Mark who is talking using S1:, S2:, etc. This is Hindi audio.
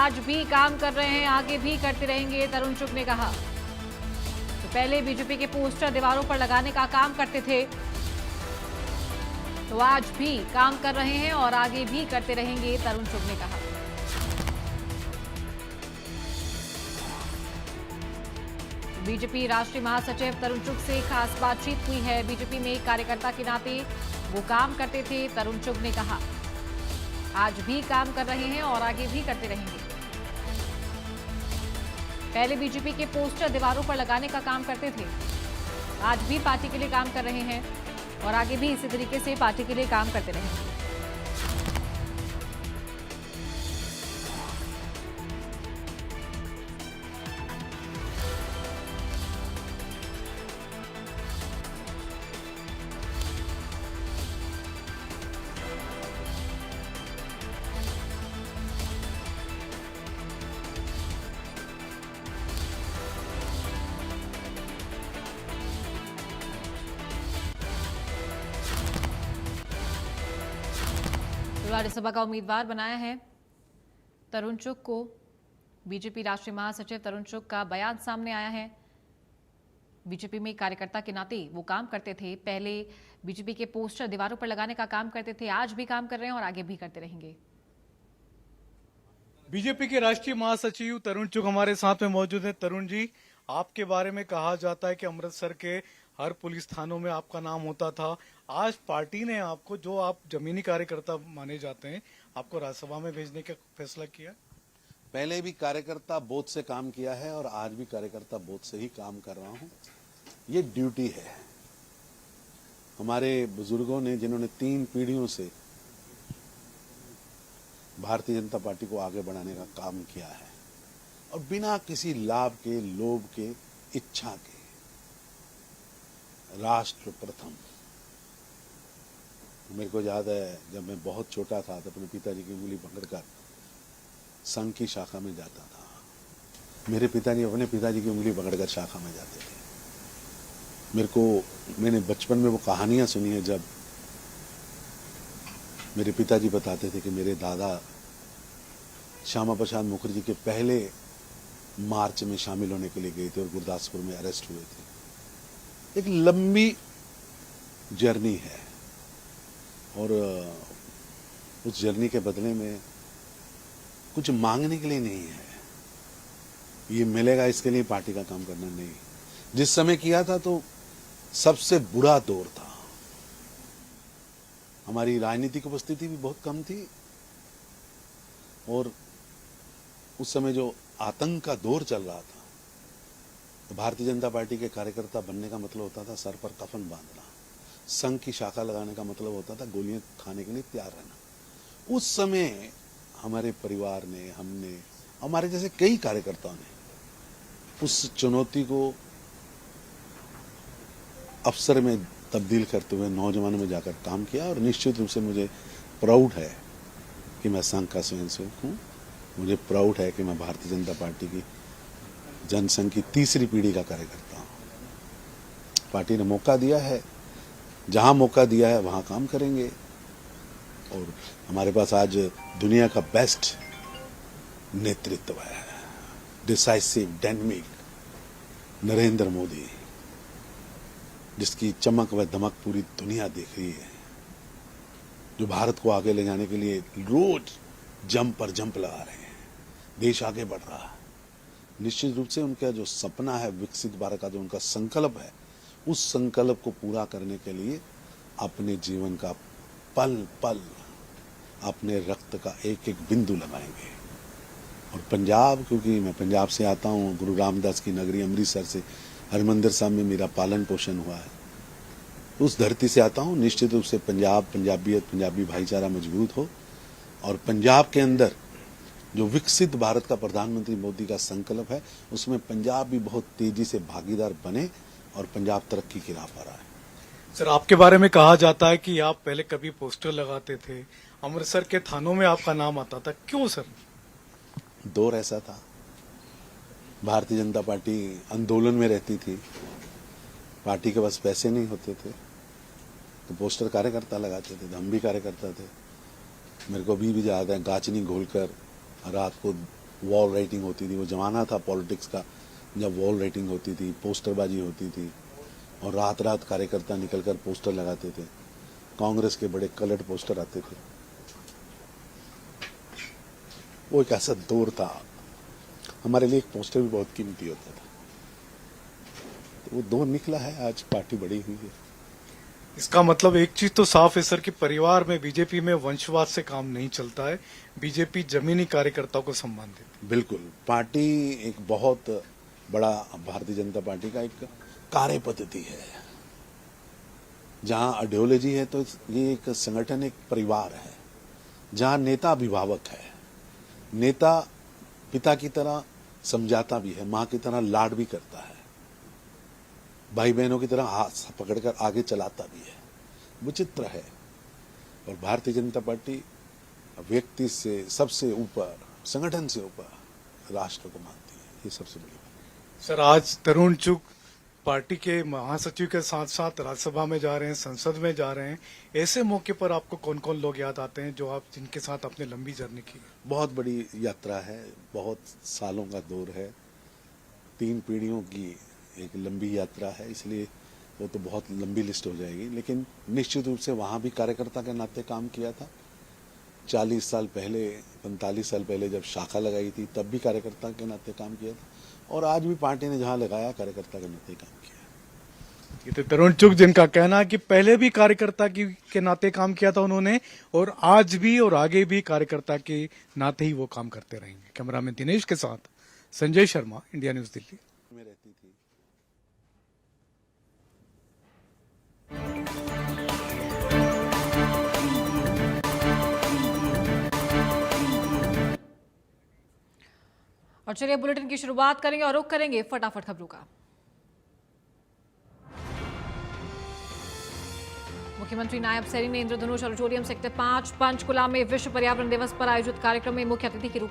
S1: आज भी काम कर रहे हैं, आगे भी करते रहेंगे, तरुण चुग ने कहा। तो पहले बीजेपी के पोस्टर दीवारों पर लगाने का काम करते थे, तो आज भी काम कर रहे हैं और आगे भी करते रहेंगे, तरुण चुग ने कहा। बीजेपी राष्ट्रीय महासचिव तरुण चुग से खास बातचीत हुई है। बीजेपी में कार्यकर्ता के नाते वो काम करते थे, तरुण चुग ने कहा। आज भी काम कर रहे हैं और आगे भी करते रहेंगे। पहले बीजेपी के पोस्टर दीवारों पर लगाने का काम करते थे, आज भी पार्टी के लिए काम कर रहे हैं और आगे भी इसी तरीके से पार्टी के लिए काम करते रहेंगे। राज्यसभा का उम्मीदवार बनाया है तरुण चुग को। बीजेपी राष्ट्रीय महासचिव तरुण चुग का बयान सामने आया है। बीजेपी में कार्यकर्ता के नाते वो काम करते थे, पहले बीजेपी के पोस्टर दीवारों पर लगाने का काम करते थे, आज भी काम कर रहे हैं और आगे भी करते रहेंगे।
S2: बीजेपी के राष्ट्रीय महासचिव तरुण चुग हमारे साथ में मौजूद हैं। तरुण जी, आपके बारे में कहा जाता है कि अमृतसर के हर पुलिस थानों में आपका नाम होता था। आज पार्टी ने आपको, जो आप जमीनी कार्यकर्ता माने जाते हैं, आपको राज्यसभा में भेजने का फैसला किया।
S3: पहले भी कार्यकर्ता बोध से काम किया है और आज भी कार्यकर्ता बोध से ही काम कर रहा हूं। ये ड्यूटी है। हमारे बुजुर्गों ने, जिन्होंने 3 पीढ़ियों से भारतीय जनता पार्टी को आगे बढ़ाने का काम किया है और बिना किसी लाभ के, लोभ के, इच्छा के, राष्ट्र प्रथम। मेरे को याद है, जब मैं बहुत छोटा था तो अपने पिताजी की उंगली पकड़कर संघ की शाखा में जाता था। मेरे पिताजी अपने पिताजी की उंगली पकड़कर शाखा में जाते थे। मैंने बचपन में वो कहानियां सुनी है, जब मेरे पिताजी बताते थे कि मेरे दादा श्यामा प्रसाद मुखर्जी के पहले मार्च में शामिल होने के लिए गए थे और गुरदासपुर में अरेस्ट हुए थे। एक लंबी जर्नी है और उस जर्नी के बदले में कुछ मांगने के लिए नहीं है, ये मिलेगा इसके लिए पार्टी का काम करना नहीं। जिस समय किया था तो सबसे बुरा दौर था, हमारी राजनीतिक उपस्थिति भी बहुत कम थी और उस समय जो आतंक का दौर चल रहा था, तो भारतीय जनता पार्टी के कार्यकर्ता बनने का मतलब होता था सर पर कफन बांधना, संघ की शाखा लगाने का मतलब होता था गोलियां खाने के लिए तैयार रहना। उस समय हमारे परिवार ने, हमने, हमारे जैसे कई कार्यकर्ताओं ने उस चुनौती को अवसर में तब्दील करते हुए नौजवानों में जाकर काम किया और निश्चित रूप से मुझे प्राउड है कि मैं संघ का स्वयंसेवक हूँ। मुझे प्राउड है कि मैं भारतीय जनता पार्टी की जनसंघ की 3री पीढ़ी का कार्यकर्ता हूँ। पार्टी ने मौका दिया है, जहां मौका दिया है वहां काम करेंगे और हमारे पास आज दुनिया का बेस्ट नेतृत्व है, डिसाइसिव, डायनामिक नरेंद्र मोदी, जिसकी चमक व दमक पूरी दुनिया देख रही है, जो भारत को आगे ले जाने के लिए रोज जंप पर जंप लगा रहे हैं, देश आगे बढ़ रहा है। निश्चित रूप से उनका जो सपना है विकसित भारत का, जो उनका संकल्प है, उस संकल्प को पूरा करने के लिए अपने जीवन का पल पल, अपने रक्त का एक एक बिंदु लगाएंगे। और पंजाब, क्योंकि मैं पंजाब से आता हूँ, गुरु रामदास की नगरी अमृतसर से, हरमंदिर साहब में मेरा पालन पोषण हुआ है, उस धरती से आता हूँ। निश्चित रूप से पंजाब, पंजाबियत, पंजाबी भाईचारा मजबूत हो और पंजाब के अंदर जो विकसित भारत का प्रधानमंत्री मोदी का संकल्प है, उसमें पंजाब भी बहुत तेजी से भागीदार बने और पंजाब तरक्की की राह पर आए।
S2: सर, आपके बारे में कहा जाता है कि आप पहले कभी पोस्टर लगाते थे, अमृतसर के थानों में आपका नाम आता था, क्यों सर?
S3: दौर ऐसा था, भारतीय जनता पार्टी आंदोलन में रहती थी, पार्टी के पास पैसे नहीं होते थे, तो पोस्टर कार्यकर्ता लगाते थे, हम भी कार्यकर्ता थे। मेरे को अभी भी याद है, गाचनी घोलकर रात को वॉल राइटिंग होती थी। वो जमाना था पॉलिटिक्स का जब वॉल राइटिंग होती थी, पोस्टरबाजी होती थी और रात रात कार्यकर्ता निकलकर पोस्टर लगाते थे। कांग्रेस के बड़े कलर्ड पोस्टर आते थे। वो एक ऐसा दौर था, हमारे लिए एक पोस्टर भी बहुत कीमती होता था। तो वो दौर निकला है, आज पार्टी बड़ी हुई है।
S2: इसका मतलब एक चीज तो साफ है सर कि परिवार में बीजेपी में वंशवाद से काम नहीं चलता है। बीजेपी जमीनी कार्यकर्ताओं को सम्मान देती है।
S3: बिल्कुल, पार्टी एक बहुत बड़ा, भारतीय जनता पार्टी का एक कार्य पद्धति है। जहां आइडियोलॉजी है तो ये एक संगठन, एक परिवार है। जहां नेता अभिभावक है, नेता पिता की तरह समझाता भी है, मां की तरह लाड भी करता है, भाई बहनों की तरह हाथ पकड़कर आगे चलाता भी है। विचित्र है। और भारतीय जनता पार्टी व्यक्ति से सबसे ऊपर, संगठन से ऊपर राष्ट्र को मानती है। ये सबसे बड़ी बात।
S2: सर, आज तरुण चुग पार्टी के महासचिव के साथ साथ राज्यसभा में जा रहे हैं, संसद में जा रहे हैं। ऐसे मौके पर आपको कौन कौन लोग याद आते हैं जो आप जिनके साथ अपने लंबी जर्नी की?
S3: बहुत बड़ी यात्रा है, बहुत सालों का दौर है, 3 पीढ़ियों की एक लंबी यात्रा है, इसलिए वो तो बहुत लंबी लिस्ट हो जाएगी। लेकिन निश्चित रूप से वहां भी कार्यकर्ता के नाते काम किया था। 40 साल पहले, 45 साल पहले जब शाखा लगाई थी तब भी कार्यकर्ता के नाते काम किया था, और आज भी पार्टी ने जहां लगाया कार्यकर्ता के नाते काम किया।
S2: ये तो तरुण चुग जिनका कहना है कि पहले भी कार्यकर्ता के नाते काम किया था उन्होंने, और आज भी और आगे भी कार्यकर्ता के नाते ही वो काम करते रहेंगे। कैमरामैन दिनेश के साथ संजय शर्मा, इंडिया न्यूज दिल्ली।
S3: में रहती थी।
S1: और चलिए बुलेटिन की शुरुआत करेंगे और रुख करेंगे फटाफट खबरों का। मुख्यमंत्री नायब सैनी ने इंद्रधनुष ऑडिटोरियम सेक्टर 5 पंचकुला में विश्व पर्यावरण दिवस पर आयोजित कार्यक्रम में मुख्य अतिथि के रूप